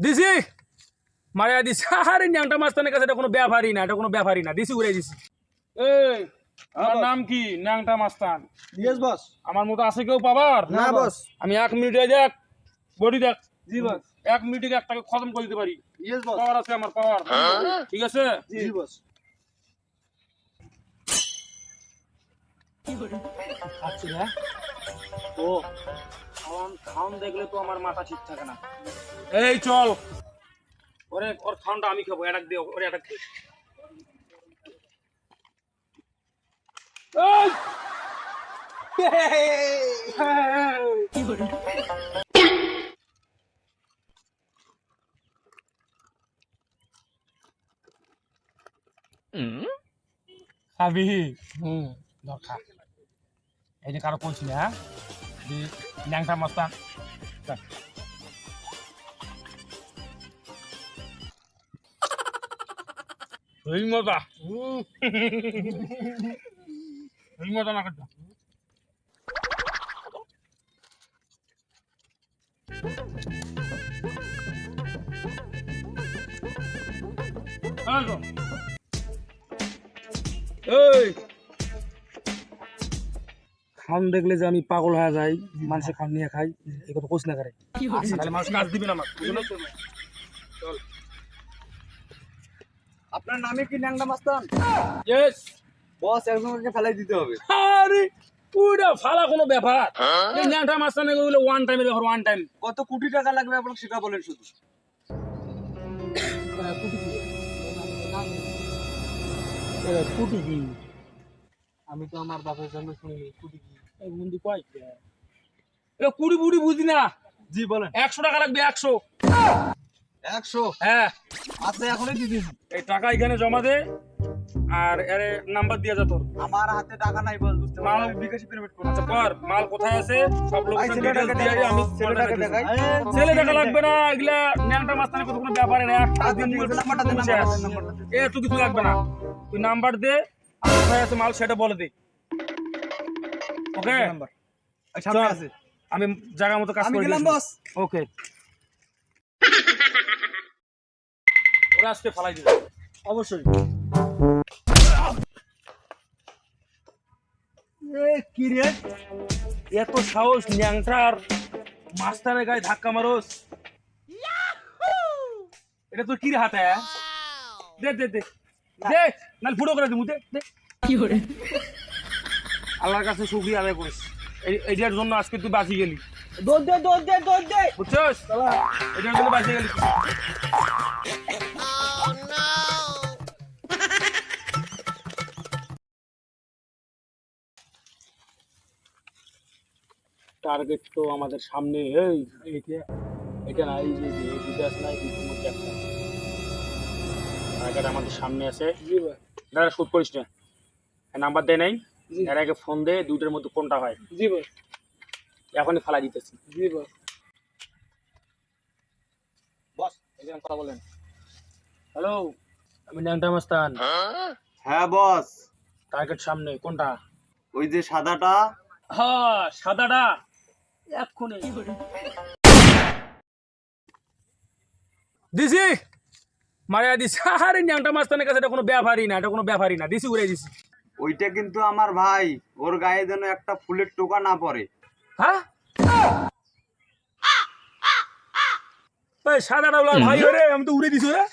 দিছি মারিয়া দিছি। আরে ন্যাংটা মাস্তানের কাছে এটা কোনো ব্যাপারই না, এটা কোনো ব্যাপারই না। দিছি উড়াই দিছি। এই আমার নাম কি? ন্যাংটা মাস্তান। Yes boss. আমার মতো আছে কেউ পাবার? না বস। আমি 1 মিনিটে দেখ বডি দেখ। জি বস। 1 মিনিটে একটাকে খতম করে দিতে পারি। Yes boss. পাওয়ার আছে আমার, পাওয়ার। ঠিক আছে? জি বস। আচ্ছা না ও খাওয়ান খাওয়ান দেখলে তো আমার মাথা ঠিক থাকে না। এই চল ওর খাওয়ানটা আমি খাবো। অ্যাটাক দে, ওরে অ্যাটাক দে। খাবি? দরকার এই যে কারো বলছি না, ন্যাংটা মাস্তান। এই মজা, এই মজা না করতে। এই খান দেখলে যে আমি পাগল হয়ে যাই, মানুষের খান নিয়ে খাই, এই কথা কোচ না করে। তাহলে মানুষ কাজ দিবে না আমার। চল। আপনার নামে কি ন্যাংটা মাস্তান? ইয়েস বস একজনকে ফেলাই দিতে হবে। আরে পুরা ফালা কোনো ব্যাপার? এই ন্যাংটা মাস্তানে গুলো ওয়ান টাইমের ব্যাপার, ওয়ান টাইম। কত কোটি টাকা লাগবে আপনাকে সেটা বলেন শুধু। কুটি কি? আমি তো আমার বাপের জন্য শুনিনি কোটি কি। এই বন্ধু কয় এ কুড়ি বুড়ি বুঝি না। জি বলেন। 100 টাকা লাগবে, 100। 100? হ্যাঁ আচ্ছা এখনই দিয়ে দিয়েছি। এই টাকা এখানে জমা দে আর এর নাম্বার দিয়ে যা তোর। আমার হাতে টাকা নাই বস, বুঝতে মাল পারলাম। বিকাশে পেমেন্ট করুন। আচ্ছা কর, মাল কোথায় আছে সব লোকেশন ডিটেইলস ছেলেটাকে দিয়ে দেখাই, আমি ছেলেটাকে দেখাই। ছেলে দেখা লাগবে না, এগুলা ন্যাংটা মাস্তানের কত কোনো ব্যাপারে না। একটা দিন নাম্বারটা দে, নাম্বারটা দে। এ তুই কিছু লাগবে না, তুই নাম্বার দে আর কোথায় আছে মাল সেটা বলে দে। ওকে নাম্বার এই সামনে চল। আছে। আমি জায়গা মতো কাজ আমি করে গেলাম দিয়েছি। বস। ওকে ওরা আজকে ফালাই দিবে অবশ্যই। এ কি রে, এত সাহস ন্যাংটার মাস্টারের গায়ে ধাক্কা মারোস? এটা তোর কি রে হাতে? দে দে দে দে, নাল ফুটো করে দিমু। দে দে। কি করে আল্লাহর কাছে শুকরিয়া আদায় করিস, এইটার জন্য আজকে তুই বাঁচি গেলি। দৌড় দে দৌড় দে দৌড় দে। বুঝছস? এটার জন্য বাঁচি গেলি। টার্গেট তো আমাদের সামনে। এই এটা না, এই যে এই দুটো আছে না, এই দুটোর মধ্যে একটা টার্গেট আমাদের সামনে আছে। জি ভাই। দাঁড়া শুট করিস না, নাম্বার দেয় নাই। এর আগে ফোন দে, দুইটার মধ্যে কোনটা হয়। জি ভাই। এখনই ফালাই দিতেছি। জি ভাই। বস এখানে কথা বলেন। হ্যালো, আমি ন্যাংটা মাস্তান। হ্যাঁ বস। টার্গেট সামনে কোনটা? ওই যে সাদাটা। হ্যাঁ সাদাটা এক্ষুনি দিছি মারিয়া দিছি। আরে ন্যাংটা মাস্তানের কাছে এটা কোনো ব্যাপারই না, এটা কোনো ব্যাপারই না। দিছি উড়াই দিছি। ওইটা কিন্তু আমার ভাই, ওর গায়ে যেন একটা ফুলের টোকা না পড়ে। হ্যাঁ এই সাদাটা ভাই রে, আমি তো উড়ে দিছি রে।